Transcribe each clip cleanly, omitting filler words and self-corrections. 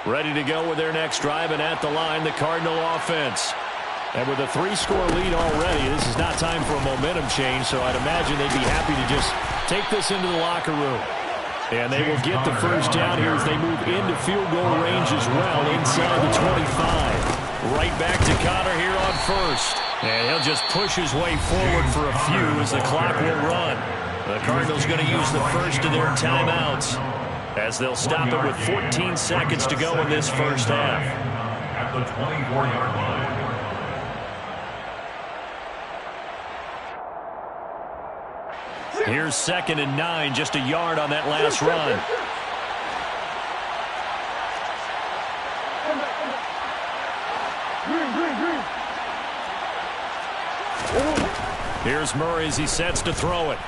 Ready to go with their next drive, and at the line, the Cardinal offense. And with a 3-score lead already, this is not time for a momentum change, so I'd imagine they'd be happy to just take this into the locker room. And they will get the first down here as they move into field goal range as well, inside the 25. Right back to Connor here on first. And he'll just push his way forward for a few as the clock will run. The Cardinals going to use the first of their timeouts as they'll stop it with 14 seconds to go in this first half. At the 24-yard line. Here's 2nd and 9, just a yard on that last run. Here's Murray as he sets to throw it.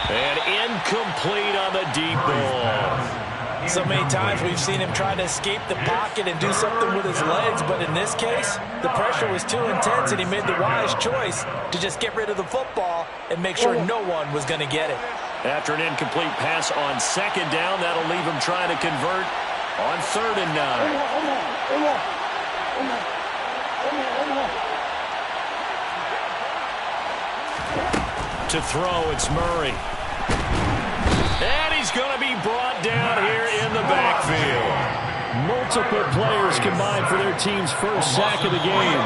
And incomplete on the deep ball. So many times we've seen him try to escape the pocket and do something with his legs, but in this case, the pressure was too intense and he made the wise choice to just get rid of the football and make sure no one was going to get it. After an incomplete pass on 2nd down, that'll leave him trying to convert on 3rd and 9. To throw, it's Murray. And he's going to be brought down here in the backfield. Multiple players combined for their team's first sack of the game.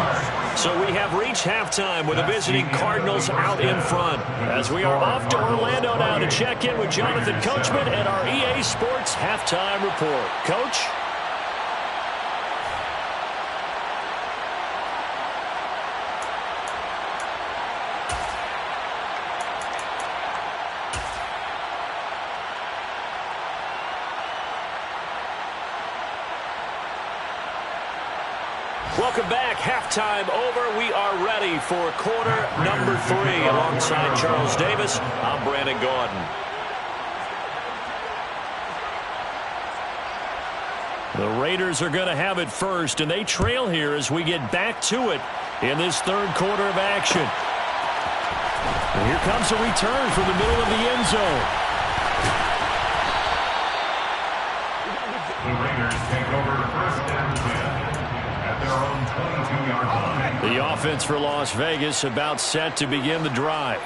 So we have reached halftime with the visiting Cardinals out in front. As we are off to Orlando now to check in with Jonathan Coachman and our EA Sports Halftime Report. Coach? Welcome back. Halftime over. We are ready for quarter number 3. Alongside Charles Davis, I'm Brandon Gaudin. The Raiders are going to have it first, and they trail here as we get back to it in this 3rd quarter of action. And here comes a return from the middle of the end zone. The Raiders take over 1st and 10. The offense for Las Vegas about set to begin the drive.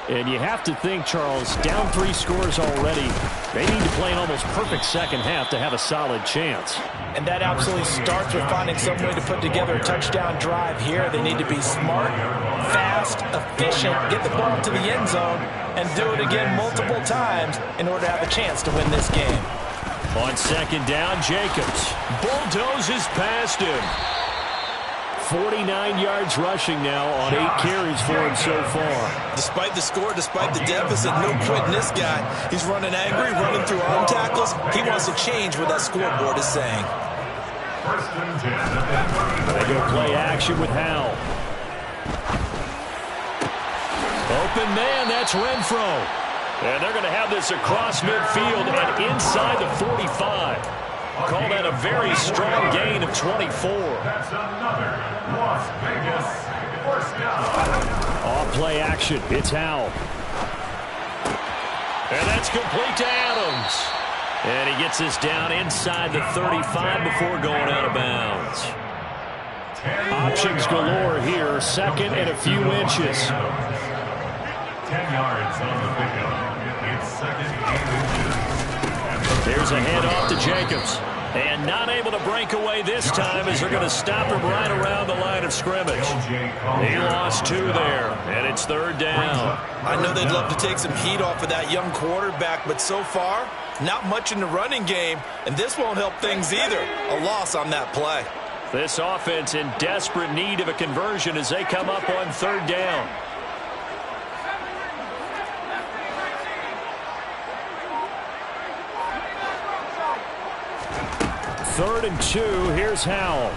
And you have to think, Charles, down 3 scores already. They need to play an almost perfect second half to have a solid chance. And that absolutely starts with finding some way to put together a touchdown drive here. They need to be smart, fast, efficient, get the ball to the end zone, and do it again multiple times in order to have a chance to win this game. On 2nd down, Jacobs bulldozes past him. 49 yards rushing now on 8 carries for him so far. Despite the score, despite the deficit, no quitting this guy. He's running angry, running through arm tackles. He wants to change what that scoreboard is saying. 1st and 10. They go play action with Howell. Open man, that's Renfro. And they're going to have this across midfield and inside the 45. Call that a very strong gain of 24. That's another Las Vegas 1st down. Off play action. It's Howell. And that's complete to Adams. And he gets this down inside the 35 before going out of bounds. Options galore here. 2nd and a few inches. 10 yards on the pickup. It's 2nd and inches. There's a handoff to Jacobs. And not able to break away this time as they're going to stop him right around the line of scrimmage. He lost 2 there, and it's 3rd down. I know they'd love to take some heat off of that young quarterback, but so far, not much in the running game, and this won't help things either. A loss on that play. This offense in desperate need of a conversion as they come up on 3rd down. 3rd and 2. Here's Howell.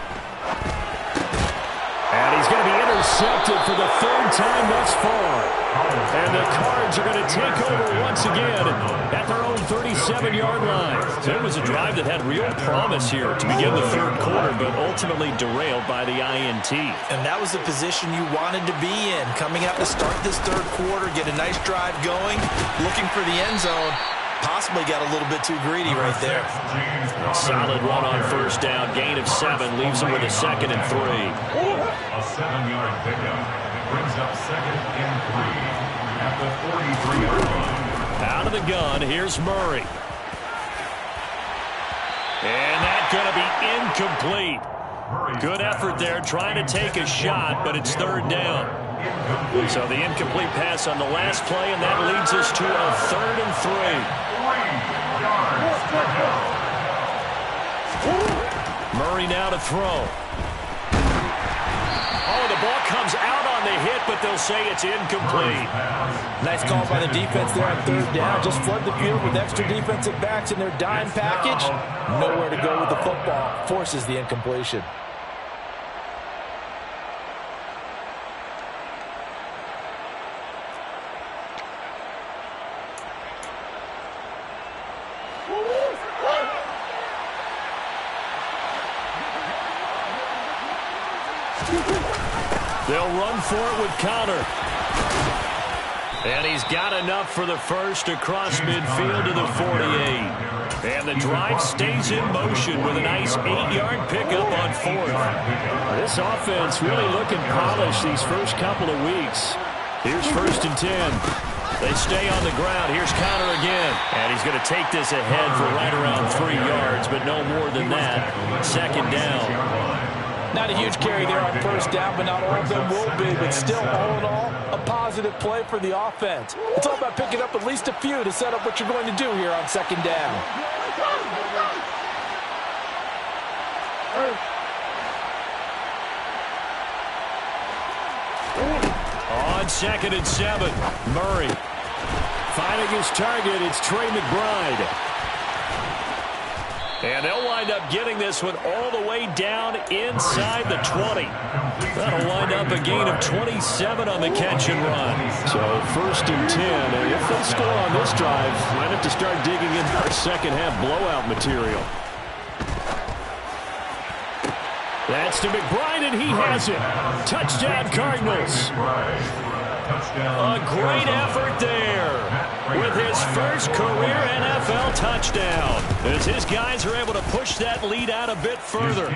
And he's going to be intercepted for the 3rd time thus far. And the Cards are going to take over once again at their own 37-yard line. So it was a drive that had real promise here to begin the 3rd quarter, but ultimately derailed by the INT. And that was the position you wanted to be in. Coming out to start this 3rd quarter, get a nice drive going, looking for the end zone. possibly got a little bit too greedy right there. A solid run on first down. Gain of 7 leaves him with a 2nd and 3. A 7-yard pickup brings up 2nd and 3 at the 43-yard line. Out of the gun, here's Murray. And that's going to be incomplete. Good effort there trying to take a shot, but it's 3rd down. So the incomplete pass on the last play, and that leads us to a 3rd and 3. Murray now to throw. Oh, the ball comes out on the hit, but they'll say it's incomplete. Nice call by the defense there on 3rd down. Just flood the field with extra defensive backs in their dime package. Nowhere to go with the football. Forces the incompletion. They'll run for it with Connor. And he's got enough for the first across midfield to the 48. And the drive stays in motion with a nice 8-yard pickup on 4th. This offense really looking polished these first couple of weeks. Here's 1st and 10. They stay on the ground. Here's Connor again. And he's going to take this ahead for right around 3 yards, but no more than that. 2nd down. Not a huge carry there on 1st down, but not all of them will be. But still, all in all, a positive play for the offense. It's all about picking up at least a few to set up what you're going to do here on 2nd down. On 2nd and 7, Murray finding his target. It's Trey McBride. And they'll wind up getting this one all the way down inside the 20. That'll wind up a gain of 27 on the catch and run. So 1st and 10. And if they score on this drive, might have to start digging into our second half blowout material. That's to McBride, and he has it. Touchdown, Cardinals. A great effort there with his first career NFL touchdown, as his guys are able to push that lead out a bit further.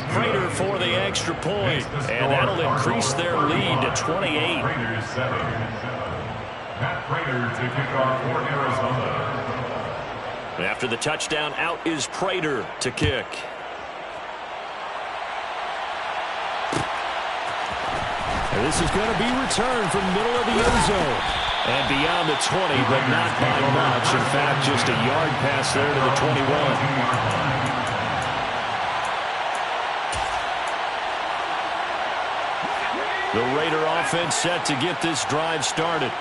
Prater for the extra point, and that'll increase their lead to 28. Matt Prater to kick off for Arizona. After the touchdown, out is Prater to kick. And this is going to be returned from the middle of the end zone. And beyond the 20, but not by much. In fact, just a yard pass there to the 21. The Raider offense set to get this drive started.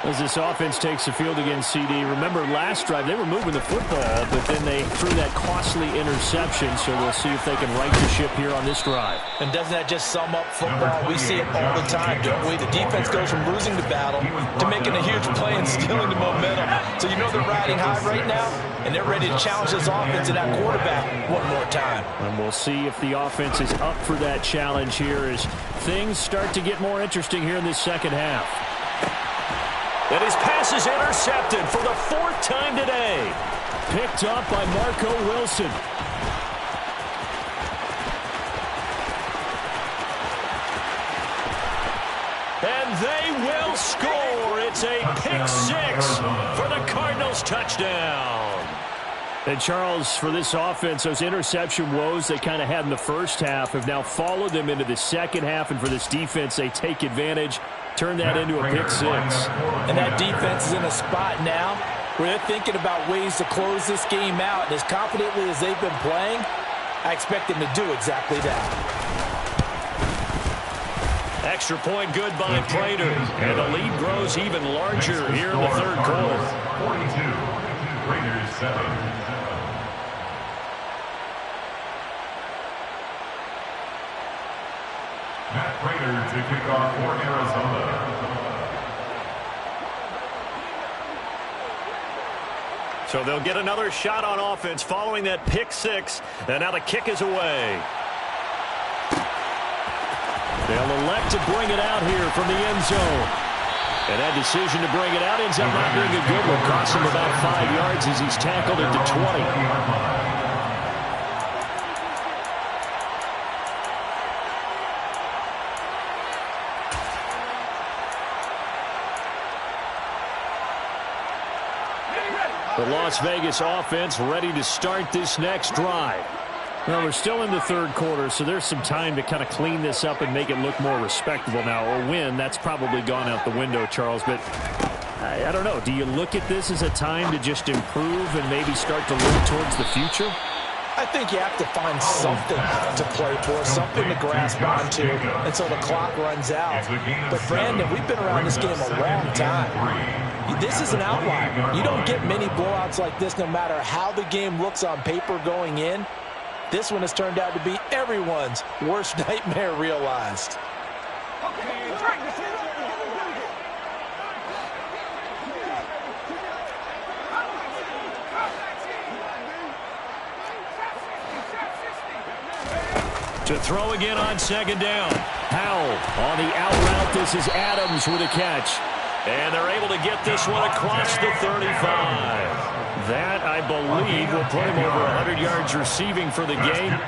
As this offense takes the field against CD, remember last drive they were moving the football, but then they threw that costly interception, so we'll see if they can right the ship here on this drive. And doesn't that just sum up football? We see it all the time, don't we? The defense goes from losing the battle to making a huge play and stealing the momentum. So you know they're riding high right now, and they're ready to challenge this offense and that quarterback one more time. And we'll see if the offense is up for that challenge here as things start to get more interesting here in this second half. And his pass is intercepted for the 4th time today. Picked up by Marco Wilson. And they will score. It's a pick 6 for the Cardinals touchdown. And Charles, for this offense, those interception woes they kind of had in the first half have now followed them into the second half. And for this defense, they take advantage, turn that into a pick 6. And that defense is in a spot now where they're thinking about ways to close this game out. And as confidently as they've been playing, I expect them to do exactly that. Extra point good by Prater. And the lead grows even larger here in the third quarter. 42, Raiders 7. Matt Prater to kick off for Arizona. So they'll get another shot on offense following that pick 6. And now the kick is away. They'll elect to bring it out here from the end zone. And that decision to bring it out ends up not being a good one. Costs him about 5 yards as he's tackled into 20. The Las Vegas offense ready to start this next drive. Well, we're still in the third quarter, so there's some time to kind of clean this up and make it look more respectable now. A win, that's probably gone out the window, Charles, but I don't know. Do you look at this as a time to just improve and maybe start to look towards the future? I think you have to find something to play for, something to grasp onto until the clock runs out. But, Brandon, we've been around this game a long time. This is an outlier. You don't get many blowouts like this no matter how the game looks on paper going in. This one has turned out to be everyone's worst nightmare realized. To throw again on second down. Howell on the out route. This is Adams with a catch. And they're able to get this one across the 35. That, I believe, will put him over 100 yards receiving for the game.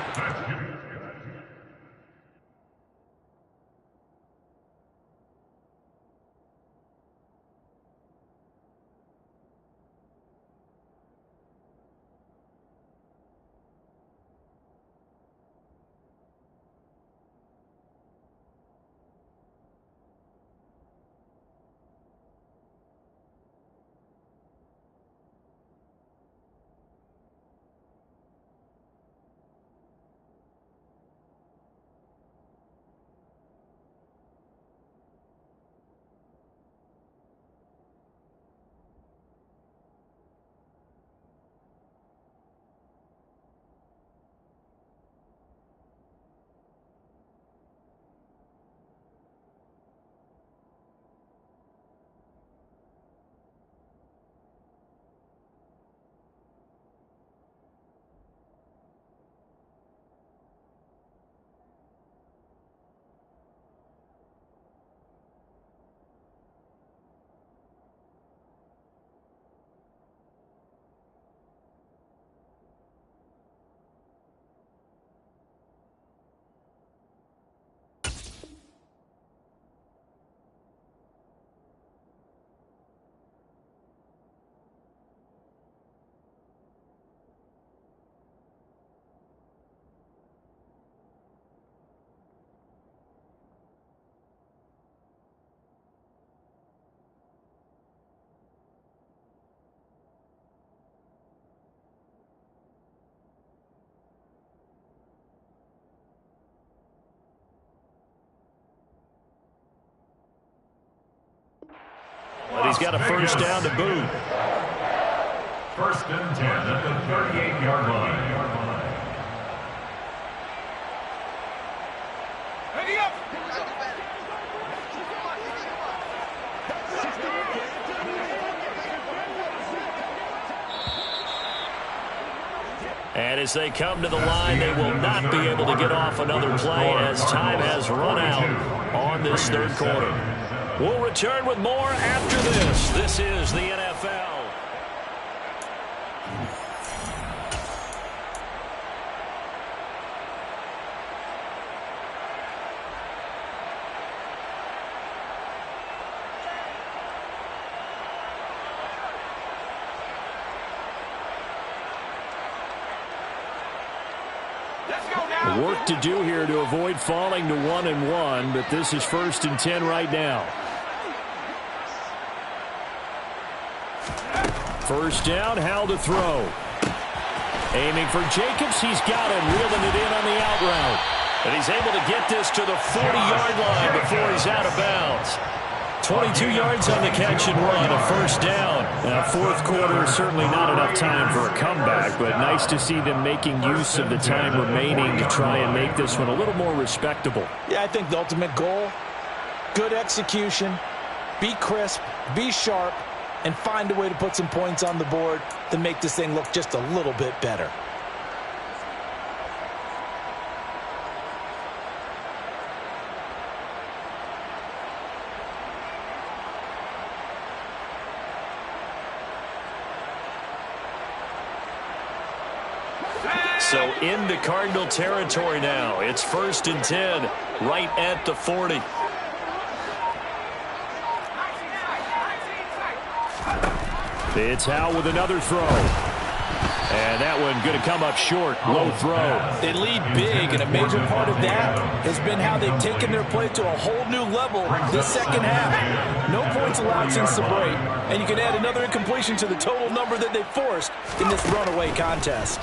But he's got a first down to boot. First and 10 at the 38-yard line. Ready up! And as they come to the line, they will not be able to get off another play as time has run out on this third quarter. We'll return with more after this. This is the NFL. Work to do here to avoid falling to 1-1, but this is 1st and 10 right now. First down, Howell to throw. Aiming for Jacobs, he's got him, reeling it in on the out route. And he's able to get this to the 40-yard line before he's out of bounds. 22 yards on the catch and run, a first down. Now, fourth quarter, certainly not enough time for a comeback, but nice to see them making use of the time remaining to try and make this one a little more respectable. Yeah, I think the ultimate goal, good execution, be crisp, be sharp, and find a way to put some points on the board to make this thing look just a little bit better. So into Cardinal territory now. It's 1st and 10, right at the 40. It's Howell with another throw. And that one going to come up short. Low throw. They lead big, and a major part of that has been how they've taken their play to a whole new level this second half. No points allowed since the break, and you can add another incompletion to the total number that they forced in this runaway contest.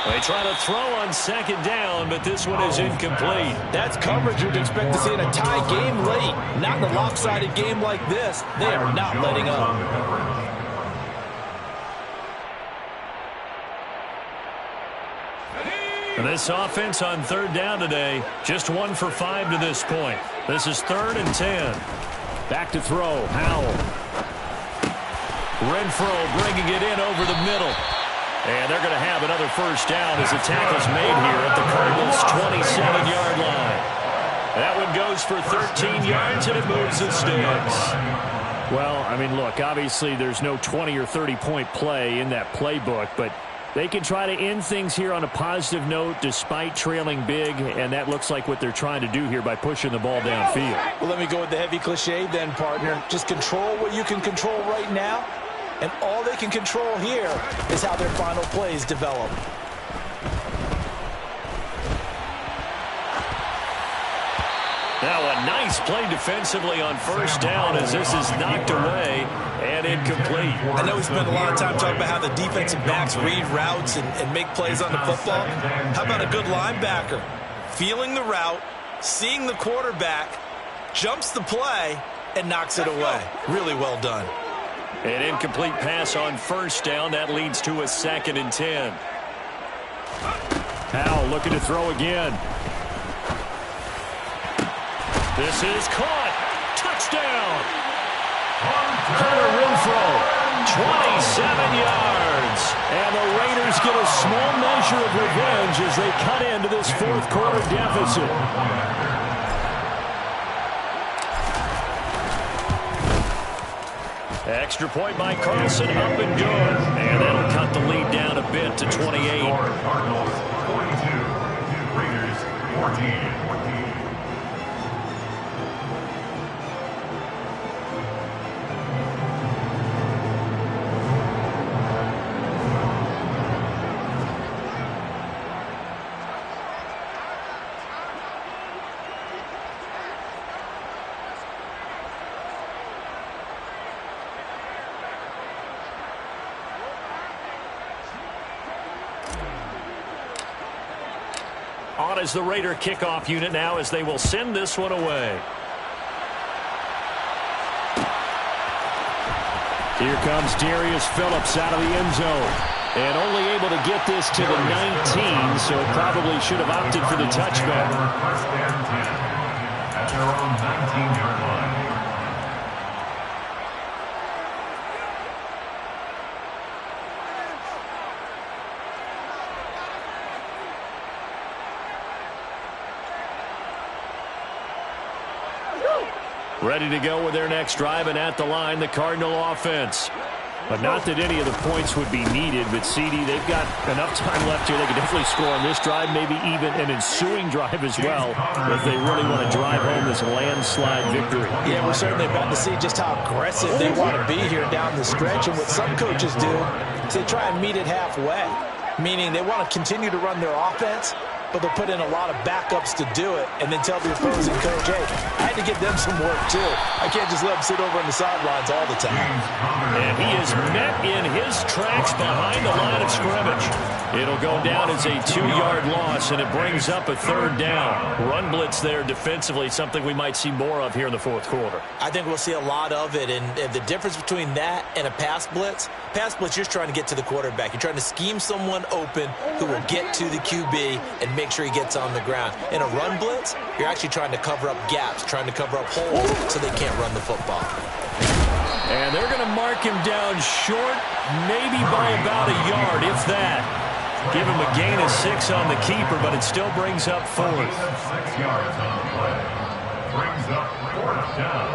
They try to throw on 2nd down, but this one is incomplete. That's coverage you'd expect to see in a tie game late. Not in a lopsided game like this. They are not letting up. And this offense on 3rd down today, just 1 for 5 to this point. This is 3rd and 10. Back to throw, Howell. Renfrow bringing it in over the middle. And they're going to have another 1st down as the tackle's made here at the Cardinals' 27-yard line. That one goes for 13 yards, and it moves the sticks. Well, I mean, look, obviously there's no 20 or 30-point play in that playbook, but they can try to end things here on a positive note despite trailing big, and that looks like what they're trying to do here by pushing the ball downfield. Well, let me go with the heavy cliche then, partner. Just control what you can control right now. And all they can control here is how their final plays develop. Now a nice play defensively on 1st down as this is knocked away and incomplete. I know we spent a lot of time talking about how the defensive backs read routes and make plays on the football. How about a good linebacker? Feeling the route, seeing the quarterback, jumps the play, and knocks it away. Really well done. An incomplete pass on 1st down. That leads to a 2nd and 10. Howell looking to throw again. This is caught. Touchdown. Hunter Renfrow, 27 yards. And the Raiders get a small measure of revenge as they cut into this 4th quarter deficit. Extra point by Carlson, up and good. And that'll cut the lead down a bit to 28. Cardinals 42, Raiders 14. On is the Raider kickoff unit now as they will send this one away. Here comes Darius Phillips out of the end zone. And only able to get this to the 19, so probably should have opted for the touchback. First and 10 at their own 19-yard line. Ready to go with their next drive, and at the line, the Cardinal offense. But not that any of the points would be needed, but CD, they've got enough time left here. They can definitely score on this drive, maybe even an ensuing drive as well, if they really want to drive home this landslide victory. Yeah, we're certainly about to see just how aggressive they want to be here down the stretch. And what some coaches do is they try and meet it halfway, meaning they want to continue to run their offense, but they'll put in a lot of backups to do it and then tell the opposing coach, hey, I had to give them some work too. I can't just let them sit over on the sidelines all the time. And he is met in his tracks behind the line of scrimmage. It'll go down as a 2-yard loss, and it brings up a 3rd down. Run blitz there defensively, something we might see more of here in the 4th quarter. I think we'll see a lot of it, and the difference between that and a pass blitz, you're just trying to get to the quarterback. You're trying to scheme someone open who will get to the QB and make sure he gets on the ground. In a run blitz, you're actually trying to cover up gaps, trying to cover up holes so they can't run the football. And they're going to mark him down short, maybe by about a yard, if that. Give him a gain of 6 on the keeper, but it still brings up 4th. 6 yards on the play. Brings up 4th down.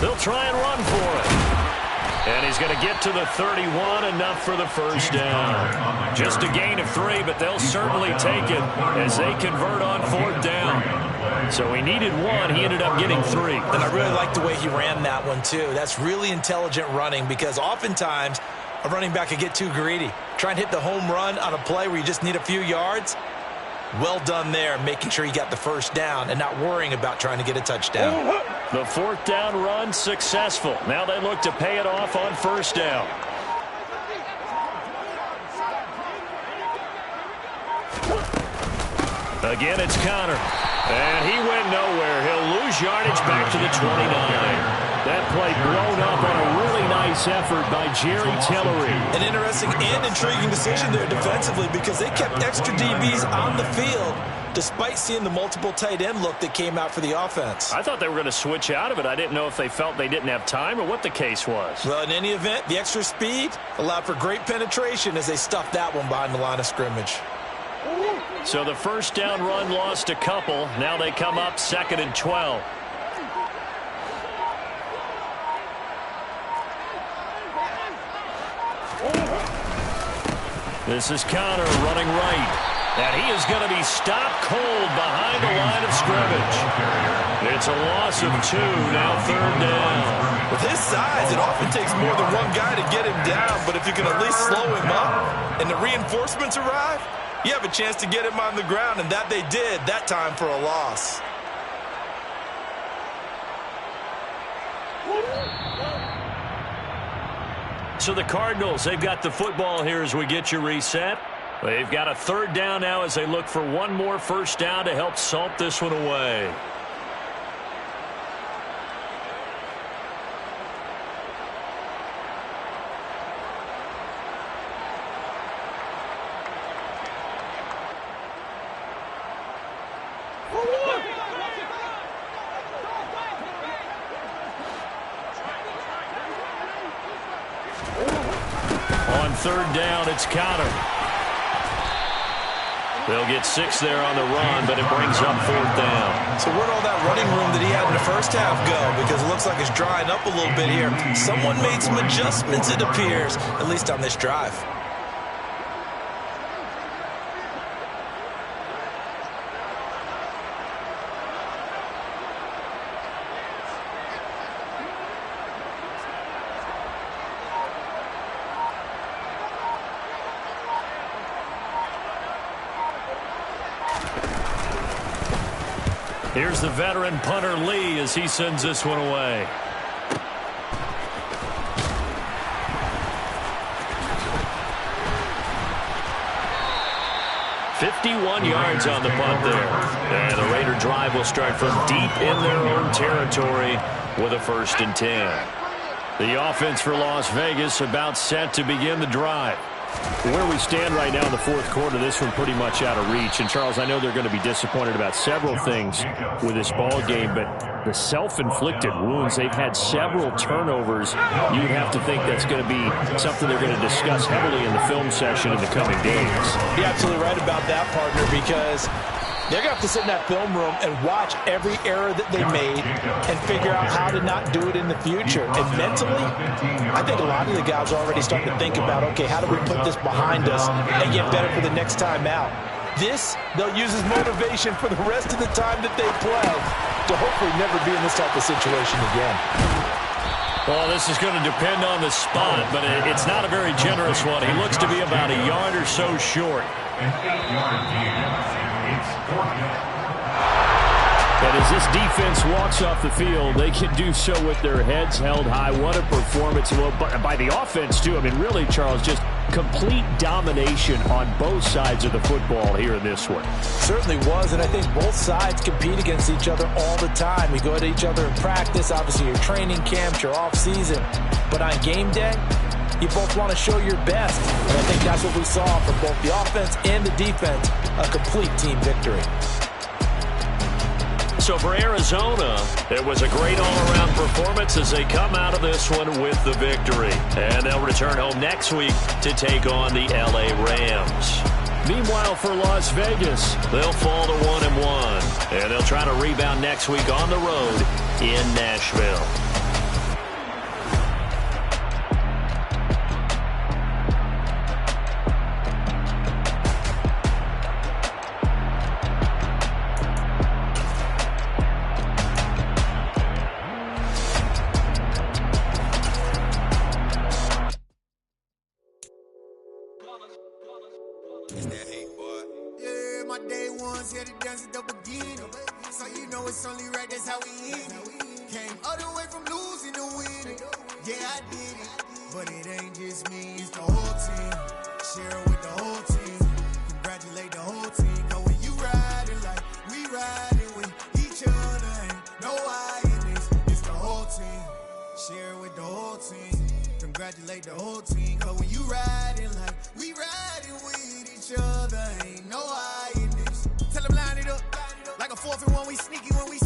They'll try and run for it. And he's going to get to the 31, enough for the first down. Just a gain of 3, but they'll certainly take it as they convert on 4th down. So he needed 1. He ended up getting 3. And I really like the way he ran that one, too. That's really intelligent running because oftentimes a running back can get too greedy. Try and hit the home run on a play where you just need a few yards. Well done there, making sure he got the first down and not worrying about trying to get a touchdown. The 4th down run successful. Now they look to pay it off on 1st down. Again, it's Connor. And he went nowhere. He'll lose yardage back to the 29. That play blown up on a really nice effort by Jerry Tillery. An interesting and intriguing decision there defensively because they kept extra DBs on the field despite seeing the multiple tight end look that came out for the offense. I thought they were going to switch out of it. I didn't know if they felt they didn't have time or what the case was. Well, in any event, the extra speed allowed for great penetration as they stuffed that one behind the line of scrimmage. So the 1st down run lost a couple. Now they come up 2nd and 12. This is Connor running right. And he is going to be stopped cold behind the line of scrimmage. It's a loss of 2, now 3rd down. With his size, it often takes more than one guy to get him down, but if you can at least slow him up and the reinforcements arrive, you have a chance to get him on the ground, and that they did that time for a loss. So the Cardinals, they've got the football here as we get you reset. They've got a 3rd down now as they look for one more 1st down to help salt this one away. On 3rd down, it's Connor. They'll get 6 there on the run, but it brings up 4th down. So where'd all that running room that he had in the first half go? Because it looks like it's drying up a little bit here. Someone made some adjustments, it appears, at least on this drive. Here's the veteran punter Lee as he sends this one away. "51 yards on the punt there. And the Raider drive will start from deep in their own territory with a 1st and 10. The offense for Las Vegas about set to begin the drive. Where we stand right now in the 4th quarter, this one pretty much out of reach. And, Charles, I know they're going to be disappointed about several things with this ball game, but the self-inflicted wounds, they've had several turnovers. You would have to think that's going to be something they're going to discuss heavily in the film session in the coming days. You're absolutely right about that, partner, because they're going to have to sit in that film room and watch every error that they made and figure out how to not do it in the future. And mentally, I think a lot of the guys are already starting to think about, okay, how do we put this behind us and get better for the next time out? This, they'll use as motivation for the rest of the time that they play to hopefully never be in this type of situation again. Well, this is going to depend on the spot, but it's not a very generous one. He looks to be about a yard or so short. An 8-yard gain. It's 4th. And as this defense walks off the field, they can do so with their heads held high. What a performance by the offense, too. I mean, really, Charles, just complete domination on both sides of the football here in this one. Certainly was, and I think both sides compete against each other all the time. We go at each other in practice, obviously your training camps, your off-season. But on game day, you both want to show your best. And I think that's what we saw from both the offense and the defense, a complete team victory. So for Arizona, it was a great all-around performance as they come out of this one with the victory. And they'll return home next week to take on the LA Rams. Meanwhile, for Las Vegas, they'll fall to 1-1, and they'll try to rebound next week on the road in Nashville. Congratulate the whole team, cause when you riding like we riding with each other, ain't no I in this. Tell them line it up, like a 4th and 1, we sneaky when we